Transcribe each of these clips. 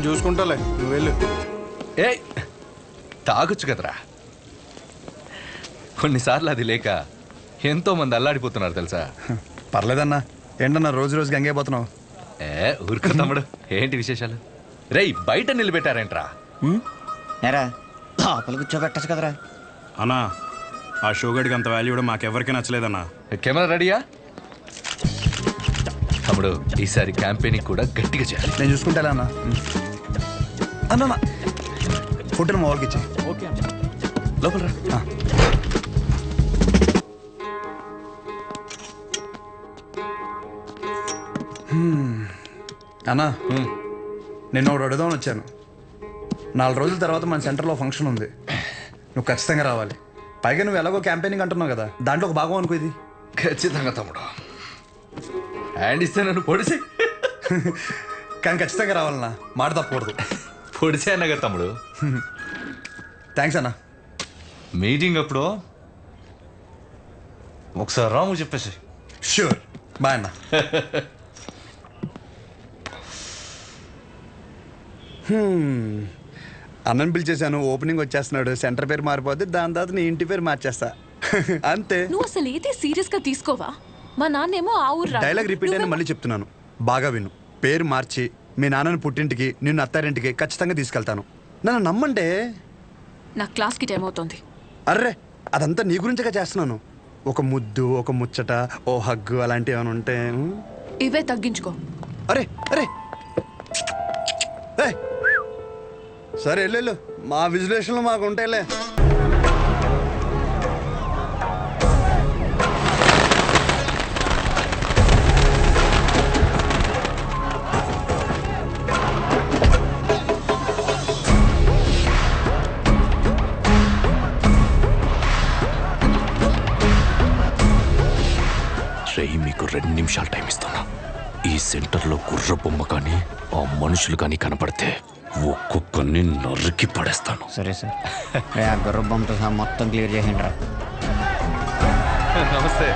చూసుకుంటాలే, నువ్వు వెళ్ళు. ఏ తాగొచ్చు కదరా. కొన్నిసార్లు అది లేక ఎంతో మంది అల్లాడిపోతున్నారు తెలుసా. పర్లేదన్నా. ఏంటన్నా రోజు రోజు గంగైపోతున్నావు? ఊరుకో తమ్ముడు. ఏంటి విశేషాలు? రేయ్ బయట నిలబెట్టారేంట్రా? ఎరా లోపల కూర్చోబెట్టచ్చు కదరా. అన్నా ఆ షోగడికి అంత వాల్యూ కూడా మాకెవరికి నచ్చలేదన్నా. కెమెరా రెడీయా? తమ్ముడు ఈసారి క్యాంపెయినింగ్ కూడా గట్టిగా చేయాలి. నేను చూసుకుంటా అన్నా. అన్నా ఫోటోలు మా వాళ్ళకి ఇచ్చే. ఓకే లోపల రా. అన్నా నిన్న ఒకటి అడుగుదామని వచ్చాను. 4 రోజుల తర్వాత మన సెంటర్లో ఫంక్షన్ ఉంది. నువ్వు ఖచ్చితంగా రావాలి. పైగా నువ్వు ఎలాగో క్యాంపెయినింగ్ అంటున్నావు కదా, దాంట్లో ఒక భాగం అనుకో ఇది. ఖచ్చితంగా తమ్ముడు. హ్యాండ్ ఇస్తే నన్ను పొడిసే. కానీ ఖచ్చితంగా రావాలన్నా, మాట తప్పకూడదు. పొడిసే అన్నగా తమ్ముడు. థ్యాంక్స్ అన్నా. మీటింగ్ అప్పుడు ఒకసారి రాము చెప్పేసి. ష్యూర్. బాయ్ అన్నా. అన్నని పిలిచేశాను, ఓపెనింగ్ వచ్చేస్తున్నాడు. సెంటర్ పేరు మారిపోతే దాని తర్వాత నీ ఇంటి పేరు మార్చేస్తా. అంతే. నువ్వు అసలు ఏది సీరియస్ గా తీసుకోవా? మా నాన్నేమో ఆ ఊరు డైలాగ్ రిపీట్ అయినా మళ్ళీ చెప్తున్నాను, బాగా విను. పేరు మార్చి మీ నాన్నని పుట్టింటికి, నిన్ను అత్తారింటికి ఖచ్చితంగా తీసుకెళ్తాను. నన్ను నమ్మంటే. నా క్లాస్ కి టైం అవుతుంది. అర్రే అదంతా నీ గురించగా చేస్తున్నాను. ఒక ముద్దు, ఒక ముచ్చట, ఓ హగ్గు అలాంటివి ఏమైనా ఉంటే. ఇవే తగ్గించుకో. అరే అరే సరే వెళ్ళు. మా విజులేషన్లు మాకు ఉంటాయిలే. మీకు 2 నిమిషాలు టైం ఇస్తున్నా. ఈ సెంటర్లో గుర్ర బొమ్మ కానీ ఆ మనుషులు కానీ కనపడితే ఒక్కొక్కరిని నరికి పడేస్తాను. సరే సార్. ఆ గుర్ర బొమ్మతో సహా మొత్తం క్లియర్ చేయండి రా. నమస్తే.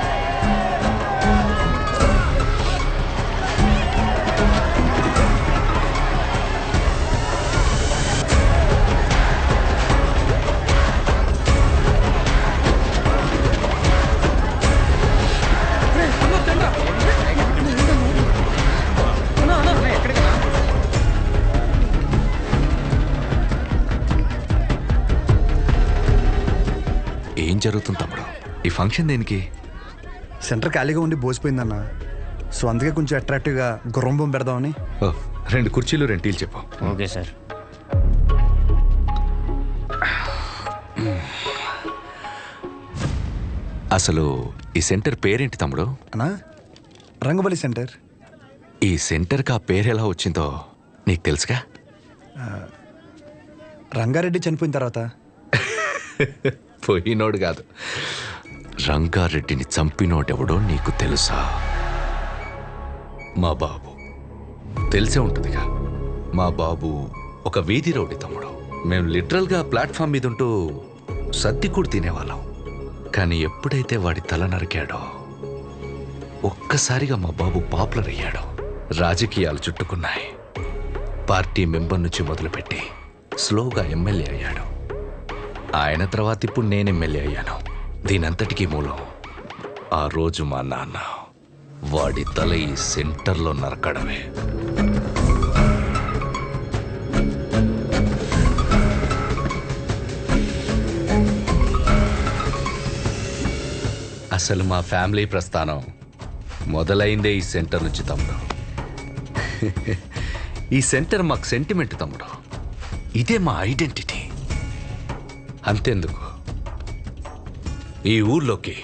ఏం జరుగుతుంది తమ్ముడు? ఈ ఫంక్షన్ దేనికి? సెంటర్ ఖాళీగా ఉండి బోసిపోయిందన్న. సో అందుకే కొంచెం అట్రాక్టివ్గా గుర్రం బొమ్మ పెడదామని. 2 కుర్చీలు 2 టీలు చెప్పు. Okay sir. అసలు ఈ సెంటర్ పేరేంటి తమ్ముడు? అన్నా రంగబలి సెంటర్. ఈ సెంటర్కి ఆ పేరు ఎలా వచ్చిందో నీకు తెలుసుగా? రంగారెడ్డి చనిపోయిన తర్వాత. పోయినోడు కాదు, రంగారెడ్డిని చంపినోడెవడో నీకు తెలుసా? మా బాబు. తెలిసే ఉంటుందిగా. మా బాబు ఒక వీధి రౌడీ తమ్ముడు. మేము లిటరల్గా ప్లాట్ఫామ్ మీద ఉంటూ సర్దికూడు తినేవాళ్ళం. కానీ ఎప్పుడైతే వాడి తల నరికాడో ఒక్కసారిగా మా బాబు పాపులర్ అయ్యాడు. రాజకీయాలు చుట్టుకున్నాయి. పార్టీ మెంబర్ నుంచి మొదలుపెట్టి స్లోగా ఎమ్మెల్యే అయ్యాడు. ఆయన తర్వాత ఇప్పుడు నేను ఎమ్మెల్యే అయ్యాను. దీనంతటికీ మూలం ఆ రోజు మా నాన్న వాడి తల ఈ సెంటర్లో నరకడమే. అసలు మా ఫ్యామిలీ ప్రస్థానం మొదలైందే ఈ సెంటర్ నుంచి తమ్ముడు. ఈ సెంటర్ మాకు సెంటిమెంట్ తమ్ముడు. ఇదే మా ఐడెంటిటీ. అంతెందుకు, ఈ ఊర్లోకి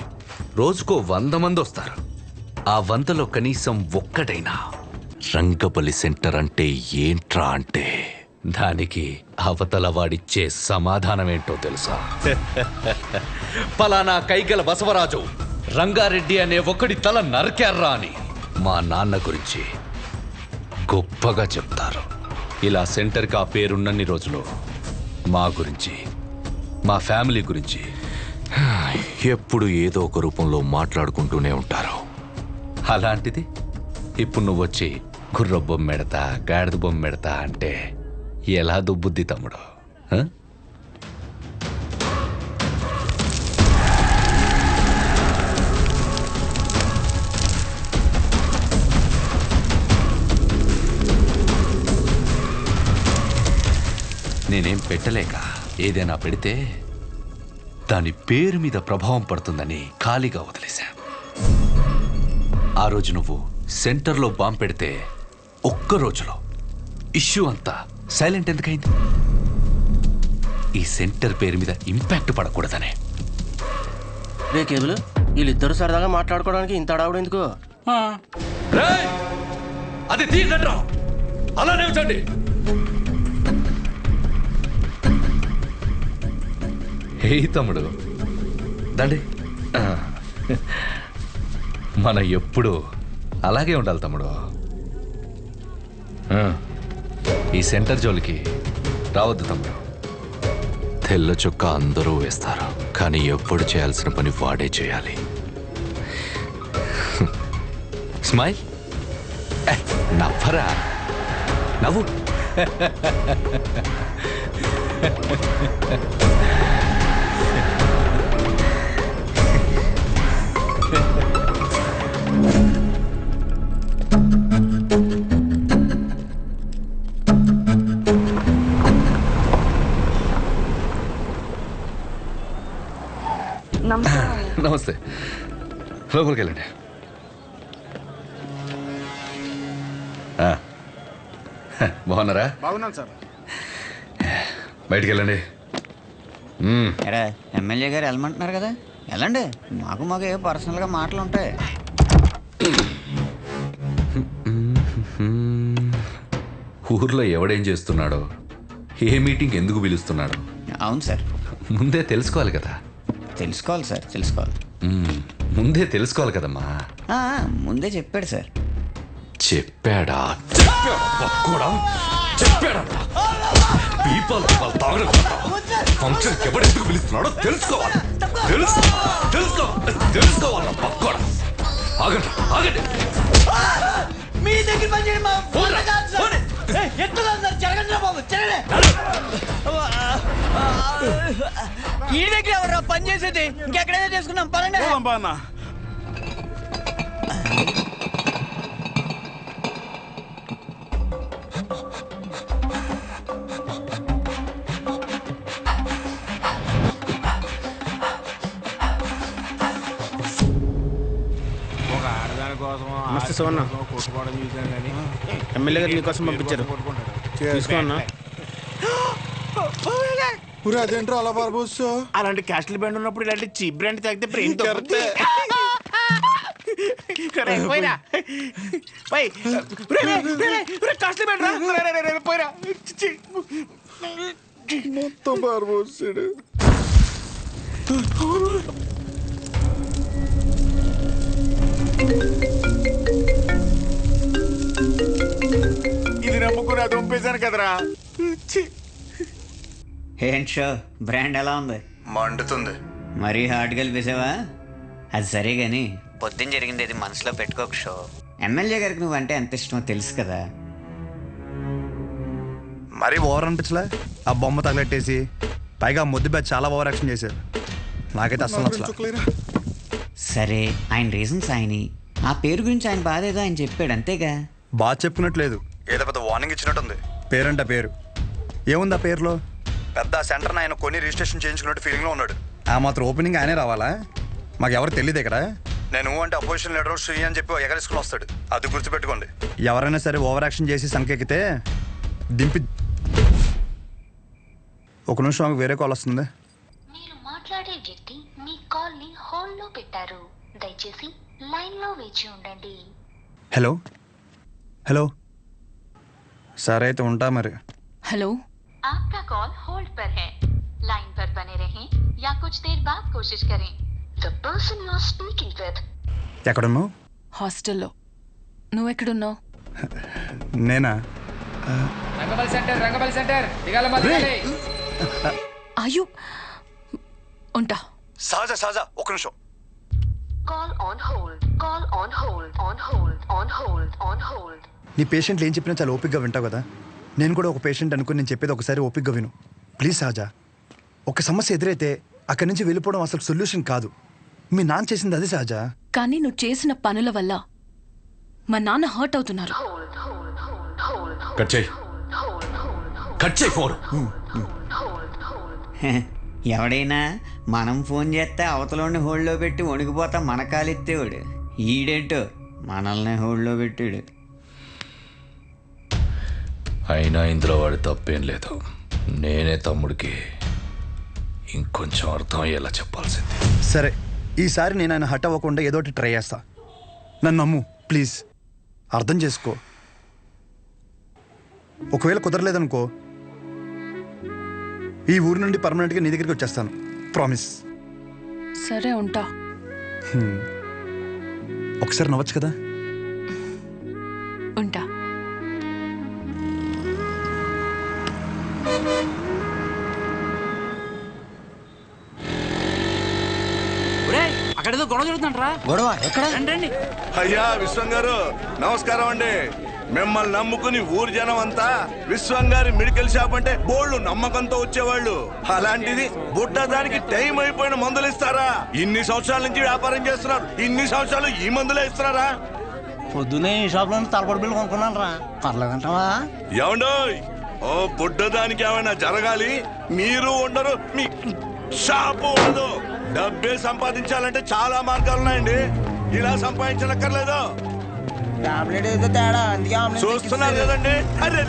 రోజుకో 100 మంది వస్తారు. ఆ 100లో కనీసం ఒక్కడైనా రంగబలి సెంటర్ అంటే ఏంట్రా అంటే దానికి అవతల వాడిచ్చే సమాధానం ఏంటో తెలుసా? పలానా కైగల బసవరాజు రంగారెడ్డి అనే ఒకడి తల నరికారా అని మా నాన్న గురించి గొప్పగా చెప్తారు. ఇలా సెంటర్కి ఆ పేరున్నన్ని రోజులు మా గురించి, మా ఫ్యామిలీ గురించి ఎప్పుడు ఏదో ఒక రూపంలో మాట్లాడుకుంటూనే ఉంటారు. అలాంటిది ఇప్పుడు నువ్వు వచ్చి గుర్ర బొమ్మెడతా, గాడిద బొమ్మెడతా అంటే ఎలా దుబ్బుద్ది తమ్ముడు? ఆ? నేనేం పెట్టలేక ఏదైనా పెడితే దాని పేరు మీద ప్రభావం పడుతుందని ఖాళీగా వదిలేశా. ఆ రోజు నువ్వు సెంటర్లో బాంబు పెడితే ఒక్క రోజులో ఇష్యూ అంతా సైలెంట్ ఎందుకైంది? ఈ సెంటర్ పేరు మీద ఇంపాక్ట్ పడకూడదనే. రే కేబుల్, వీళ్ళిద్దరు సరదాగా మాట్లాడుకోవడానికి ఇంత అడావుడు ఎందుకు? అది తీయండిరా, అలానే ఉంచండి. హే తమ్ముడు, దండి. మన ఎప్పుడు అలాగే ఉండాలి తమ్ముడు. ఈ సెంటర్ జోలికి రావద్దు తమ్ముడు. తెల్ల చొక్క అందరూ వేస్తారు, కానీ ఎప్పుడు చేయాల్సిన పని వాడే చేయాలి. స్మైల్, నవ్వరా, నవ్వు. నమస్తే, లోపలికి వెళ్ళండి. బాగున్నారా? బాగున్నాను సార్. బయటికి వెళ్ళండి. ఎరా ఎమ్మెల్యే గారు వెళ్ళమంటున్నారు కదా, వెళ్ళండి. మాకు ఏ పర్సనల్గా మాటలు ఉంటాయి. ఊర్లో ఎవడేం చేస్తున్నాడో, ఏ మీటింగ్ ఎందుకు పిలుస్తున్నాడో అవును సార్, ముందే తెలుసుకోవాలి కదా. తెలుసుకోవాలి సార్, తెలుసుకోవాలి. ముందే తెలుసుకోవాలి కదమ్మా. ముందే చెప్పాడు సార్. చెప్పాడా? చెప్పాడా? ఫంక్షన్ ఎవడు ఎందుకు పిలుస్తున్నాడో తెలుసుకోవాలి. తెలుసుకోవాలి. పక్కోడా, ఆగండి, ఆగండి. మీ దగ్గర పని చేయండి ఈ దగ్గర ఎవరు పని చేసేది? ఇంకెక్కడైనా చేసుకున్నాం పనండి. నమస్తే సోన్న, ఎమ్మెల్యే గారు నీకోసం పంపించారు, తీసుకో అన్న. అదేంట్రా అలా బార్బోస్? అలాంటి క్యాస్టల్ బ్రాండ్ ఉన్నప్పుడు ఇలాంటి చీప్ బ్రాండ్ తాగితే బ్రెయిన్ మొత్తం బార్బోస్. ఇది నమ్ముకుని అది పంపేశాను కదరా. ఏంటి షో, బ్రాండ్ ఎలా ఉంది? మండుతుంది. మరీ హార్డ్గా కలిపేసావా? అది సరే కానీ పొద్దున్న జరిగింది అది మనసులో పెట్టుకోక షో. ఎమ్మెల్యే గారికి నువ్వంటే ఎంత ఇష్టమో తెలుసు కదా. మరీ ఓవర్ అనిపించలే? ఆ బొమ్మ తగలెట్టేసి పైగా ముద్దు బ్యాచ్ చాలా ఓవర్ యాక్షన్ చేశారు. నాకైతే అసలు నచ్చలేదు. సరే, ఆయన రీజన్స్ ఆయన, ఆ పేరు గురించి ఆయన బాధ ఏదో ఆయన చెప్పాడు అంతేగా. బాగా చెప్పుకున్నట్లేదు, ఏదో పెద్ద వార్నింగ్ ఇచ్చినట్టుంది. పేరంట పేరు ఏముంది ఆ పేరులో? పెద్ద సెంటర్ని ఆయన కొన్ని రిజిస్ట్రేషన్ చేయించుకున్నట్టు ఫీలింగ్లో ఉన్నాడు. ఆ మాత్రం ఓపెనింగ్ ఆయనే రావాలా? మాకు ఎవరు తెలియదు ఇక్కడ. నేను అంటే అపోజిషన్ లీడర్ శ్రీ అని చెప్పి ఎగరేసుకుని వస్తాడు. అది గుర్తుపెట్టుకోండి. ఎవరైనా సరే ఓవర్ యాక్షన్ చేసి సంకెక్కితే దింపి. ఒక నిమిషం ఆమెకు వేరే కాల్ వస్తుంది. మీరు మాట్లాడే వ్యక్తి మీ కాల్ ని హోల్డ్ లో పెట్టారు, దయచేసి లైన్ లో వేచి ఉండండి. హలో హలో, సరే అయితే ఉంటా మరి. హలో, आपका कॉल होल्ड पर है, लाइन पर बने रहें या कुछ देर बाद कोशिश करें. The person you are speaking with. ఎక్కడున్నావు? హాస్టల్లో. నువ్వెక్కడున్నావు? నేనా? అయ్యో, ఉంటా. సహజ ఒక నిమిషం. Call on hold. Call on hold. On hold. On hold. On hold. నీ పేషెంట్లు ఏం చెప్పినా చాలా ఓపిక్గా వింటావు కదా. నేను కూడా ఒక పేషెంట్ అనుకుని నేను చెప్పేది ఒకసారి ఓపిక్గా విను ప్లీజ్ సహజా. ఒక సమస్య ఎదురైతే అక్కడి నుంచి వెళ్ళిపోవడం అసలు సొల్యూషన్ కాదు. మీ నాన్న చేసింది అదే సహజా. కానీ నువ్వు చేసిన పనుల వల్ల మా నాన్న హర్ట్ అవుతున్నారు. కట్ చేయి, కట్ చేయి ఫోన్. ఎవడైనా మనం ఫోన్ చేస్తే అవతలని హోల్డ్లో పెట్టి వణికిపోతా మన కాలెత్తేవాడు. ఈడేంటో మనల్ని హోల్డ్లో పెట్టాడు. అయినా ఇందులో వాడి తప్పేం లేదు. నేనే తమ్ముడికి ఇంకొంచెం అర్థం అయ్యేలా చెప్పాల్సింది. సరే, ఈసారి నేను ఆయన హట్ అవ్వకుండా ఏదో ఒకటి ట్రై చేస్తా. నన్ను నమ్ము ప్లీజ్, అర్థం చేసుకో. ఒకవేళ కుదరలేదనుకో, ఈ ఊరు నుండి పర్మనెంట్గా నీ దగ్గరికి వచ్చేస్తాను. ప్రామిస్. సరే ఉంటా. ఒకసారి నవ్వచ్చు కదా. ఉంటా. అక్కడేదో గొడవ జరుగుతుందంటరా. గొడవ ఎక్కడ? రండి. అయ్యా విశ్వం గారు నమస్కారం అండి. మిమ్మల్ని నమ్ముకుని ఊరు జనం అంతా విశ్వం గారి మెడికల్ షాప్ అంటే బోళ్ళు నమ్మకంతో వచ్చేవాళ్ళు. అలాంటిది బుడ్డ దానికి టైం అయిపోయిన మందులు ఇస్తారా? ఇన్ని సంవత్సరాల నుంచి వ్యాపారం చేస్తున్నారు, ఇన్ని సంవత్సరాలు ఈ మందులే ఇస్తున్నారా? పొద్దునే ఈ షాప్ లో తలపడి బిల్లు కొనుక్కున్నాను రా. పర్లేదంటావా? ఏమండోయ్, ఓ బుడ్డ దానికి ఏమైనా జరగాలి, మీరు ఉండరు, మీ షాపు ఉండదు. డబ్బే సంపాదించాలంటే చాలా మార్గాలు ఉన్నాయండి. ఇలా సంపాదించనక్కర్లేదు. చూస్తున్నారు కదండి. అరే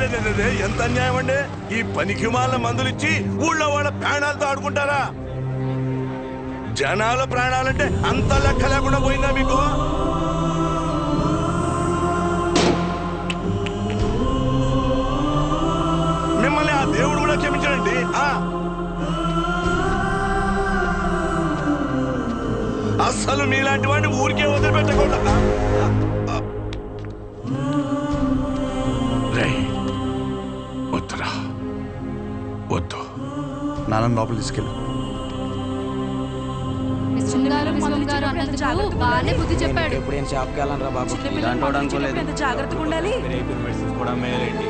ఎంత అన్యాయం అండి. ఈ పనికి మాల మందులు ఇచ్చి ఊళ్ళో వాళ్ళ ప్రాణాలతో ఆడుకుంటారా? జనాల ప్రాణాలంటే అంత లెక్క లేకుండా పోయిందా మీకు? మిమ్మల్ని ఆ దేవుడు కూడా క్షమించడండి. అస్సలు మీలాంటి వాడిని ఊరికే వదిలిపెట్టకుండా. వద్దురా, వద్దు. నాన్న లోపల తీసుకెళ్ళు. బాగానే బుద్ధి చెప్పాడు. ఇప్పుడు ఏం షాప్కి వెళ్ళాలరా బాబు? ఇలాంటి వాడు అనుకోలేదు. జాగ్రత్తగా ఉండాలి. కూడా మేలేండి.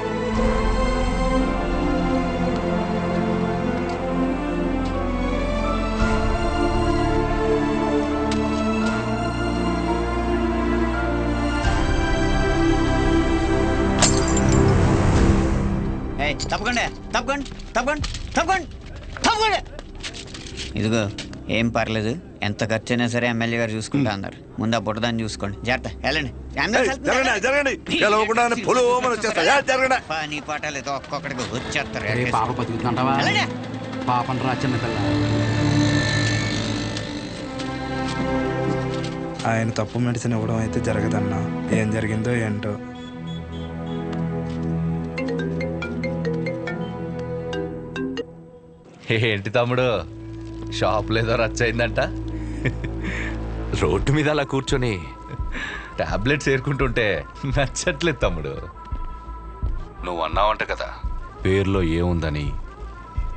తప్పకుండా తప్పకుండా తప్పకుండా తప్పకుండా తప్పకుండా. ఇదిగో ఏం పర్లేదు, ఎంత ఖర్చు అయినా సరే ఎమ్మెల్యే గారు చూసుకుంటా అన్నారు. ముందు ఆ బుట్టదాన్ని చూసుకోండి. జాగ్రత్త, వెళ్ళండి. పని పాటలేదు, ఒక్కొక్కడికి వచ్చేస్తారు. పాప బతుకుతుంటావా? పాపం రా చిన్న పిల్ల. ఆయన తప్పు మెడిసిన్ ఇవ్వడం అయితే జరగదన్నా. ఏం జరిగిందో ఏంటో. ఏంటి తమ్ముడు, షాప్లో ఏదో రచ్చయిందంట? రోడ్డు మీద అలా కూర్చొని టాబ్లెట్స్ ఏరుకుంటుంటే నచ్చట్లేదు తమ్ముడు. నువ్వు అన్నావంట కదా, పేర్లో ఏముందని,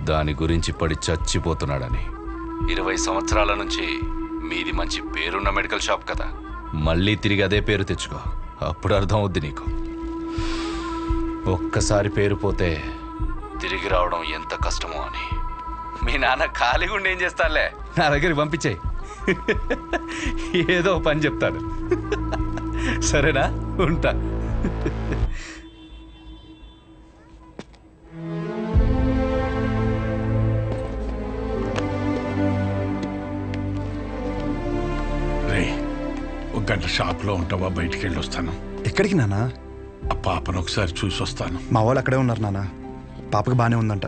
దాని గురించి పడి చచ్చిపోతున్నాడని. 20 సంవత్సరాల నుంచి మీది మంచి పేరున్న మెడికల్ షాప్ కదా, మళ్ళీ తిరిగి అదే పేరు తెచ్చుకో, అప్పుడు అర్థం అవుద్ది నీకు. ఒక్కసారి పేరు పోతే తిరిగి రావడం ఎంత కష్టమో అని. మీ నాన్న ఖాళీగా ఉండి ఏం చేస్తానులే, నా దగ్గరికి పంపించేయి, ఏదో పని చెప్తాను. సరేనా, ఉంటా. ఒక గంట షాప్లో ఉంటావా? బయటికి వెళ్ళి వస్తాను. ఎక్కడికి నాన్న? ఆ పాపను ఒకసారి చూసి వస్తాను. మా వాళ్ళు అక్కడే ఉన్నారు నాన్న. పాపకి బాగానే ఉందంట.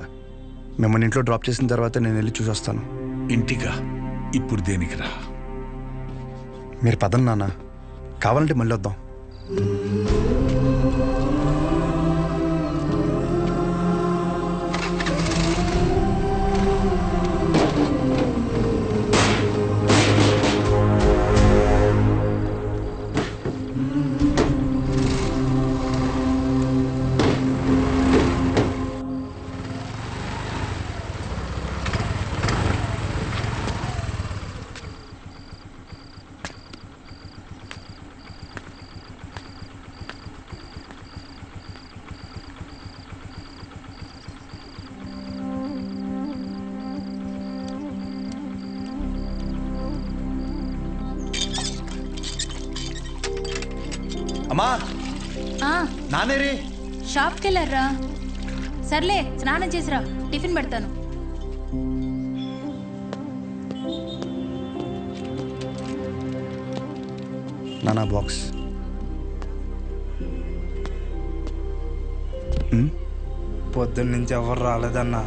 మిమ్మల్ని ఇంట్లో డ్రాప్ చేసిన తర్వాత నేను వెళ్ళి చూసి వస్తాను. ఇంటిగా? ఇప్పుడు దేనికి రా? మీరు పదండి నాన్న, కావాలంటే మళ్ళీ వద్దాం. అమ్మా నానేరి షాప్కి వెళ్ళారా? సర్లే స్నానం చేసిరా, టిఫిన్ పెడతాను. నానా బాక్స్. పొద్దున్న నుంచి ఎవరు రాలేదన్నా.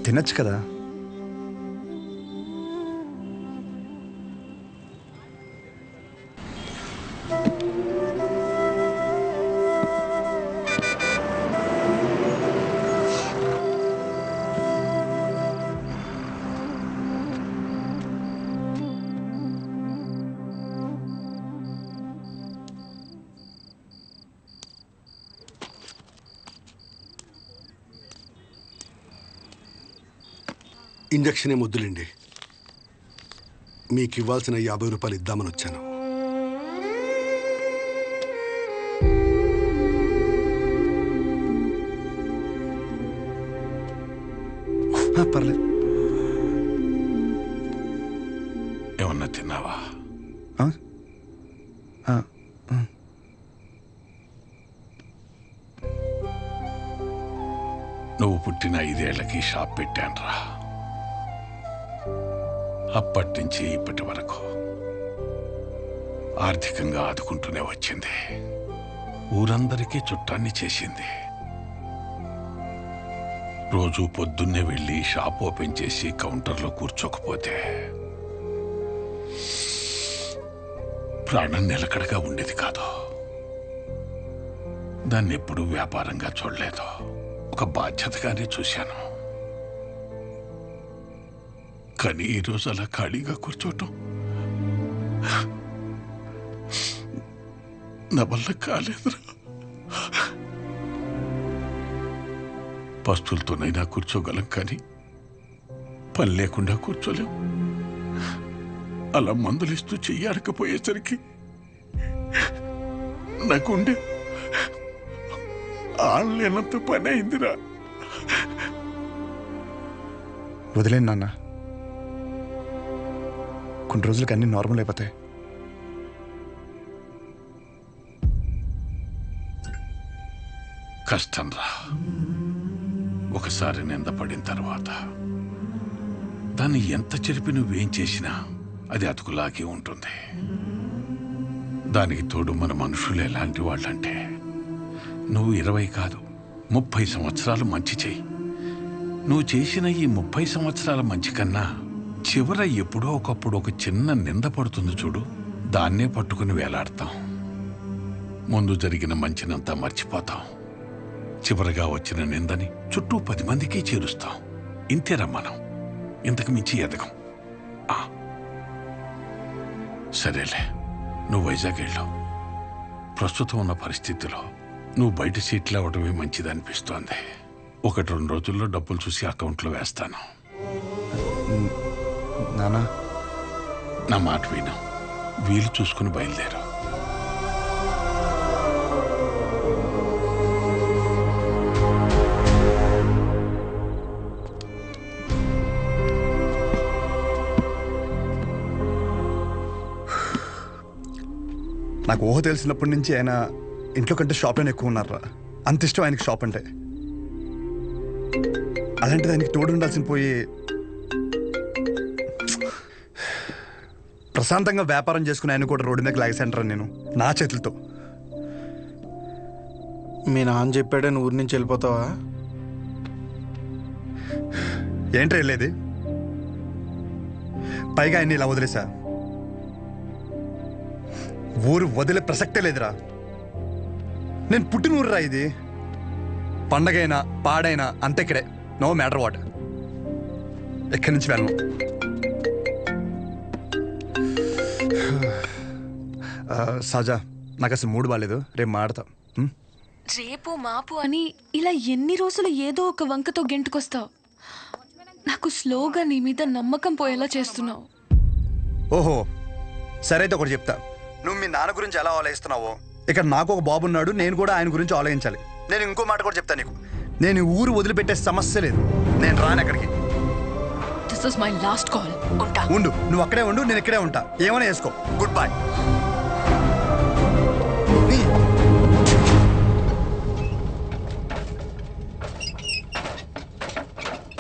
తినచ్చు కదా. ఇంజక్షన్ ఏం వద్దులేండి, మీకు ఇవ్వాల్సిన 50 రూపాయలు ఇద్దామని వచ్చాను. పర్లేదు. ఏమన్నా తిన్నావా? నువ్వు పుట్టిన 5 ఏళ్లకి షాప్ పెట్టానురా. అప్పటి నుంచి ఇప్పటి వరకు ఆర్థికంగా ఆదుకుంటూనే వచ్చింది. ఊరందరికీ చుట్టాన్ని చేసింది. రోజు పొద్దున్నే వెళ్ళి షాప్ ఓపెన్ చేసి కౌంటర్లో కూర్చోకపోతే ప్రాణం నిలకడగా ఉండేది కాదు. దాన్ని ఎప్పుడూ వ్యాపారంగా చూడలేదు, ఒక బాధ్యతగానే చూశాను. కానీ ఈరోజు అలా ఖాళీగా కూర్చోటం నా వల్ల కాలేదురా. పస్తులతోనైనా కూర్చోగలం, కానీ పని లేకుండా కూర్చోలేం. అలా మందులిస్తూ చెయ్యాడకపోయేసరికి నాకుండే ఆడలేనంత పని అయిందిరా. వదిలేను నాన్న, కొన్ని రోజులకి అన్నీ నార్మల్ అయిపోతాయి. కష్టం రా. ఒకసారి నిందపడిన తర్వాత దాన్ని ఎంత చెరిపి నువ్వేం చేసినా అది అతుకులాగే ఉంటుంది. దానికి తోడు మన మనుషులు ఎలాంటి వాళ్ళంటే, నువ్వు 20 కాదు 30 సంవత్సరాలు మంచి చెయ్యి. నువ్వు చేసిన ఈ 30 సంవత్సరాల మంచి కన్నా చివర ఎప్పుడో ఒకప్పుడు ఒక చిన్న నింద పడుతుంది చూడు, దాన్నే పట్టుకుని వేలాడతాం. ముందు జరిగిన మంచినంతా మర్చిపోతాం. చివరగా వచ్చిన నిందని చుట్టూ 10 మందికి చేరుస్తాం. ఇంతేరా మనం, ఇంతకు మించి ఎదగం. సరేలే, నువ్వు వైజాగ్ వెళ్ళావు. ప్రస్తుతం ఉన్న పరిస్థితిలో నువ్వు బయట సీట్లు అవ్వడమే మంచిది అనిపిస్తోంది. 1-2 రోజుల్లో డబ్బులు చూసి అకౌంట్లో వేస్తాను. నానా, నా మాట విను, వీలు చూసుకుని బయలుదేరు. నాకు ఊహ తెలిసినప్పటి నుంచి ఆయన ఇంట్లో కంటే షాప్లోనే ఎక్కువ ఉన్నారా. అంత ఇష్టం ఆయనకి షాప్ అంటే. అలాంటిది ఆయనకి తోడు ఉండాల్సిన పోయి ప్రశాంతంగా వ్యాపారం చేసుకుని ఆయన కూడా రోడ్డు మీద లాగేసంటారా నేను నా చేతులతో. మీ నాన్న చెప్పాడని ఊరి నుంచి వెళ్ళిపోతావా? ఏంట్రా వెళ్ళేది? పైగా ఆయన్ని ఇలా వదిలేసా. ఊరు వదిలే ప్రసక్తే లేదురా. నేను పుట్టిన ఊరురా ఇది. పండగైనా పాడైనా అంతే ఇక్కడే. No matter what. ఎక్కడి నుంచి వెళ్ళను. సజా, నాకు అసలు మూడు బాగాలేదు, రేపు మాడతాం. రేపు మాపు అని ఇలా ఎన్ని రోజులు ఏదో ఒక వంకతో గెంటుకొస్తావు. నాకు స్లోగా నీ మీద నమ్మకం పోయేలా చేస్తున్నావు. ఓహో, సరే అయితే ఒకటి చెప్తా. నువ్వు మీ నాన్న గురించి ఎలా ఆలోచిస్తున్నావో ఇక్కడ నాకు ఒక బాబు ఉన్నాడు, నేను కూడా ఆయన గురించి ఆలోచించాలి. నేను ఇంకో మాట కూడా చెప్తాను నీకు. నేను ఈ ఊరు వదిలిపెట్టే సమస్య లేదు. నేను రాను ఎక్కడికి. This is my last call. ఉంటా. ఉండు, నువ్వు అక్కడే ఉండు, నేను ఇక్కడే ఉంటా. ఏమైనా వేసుకో. Good bye.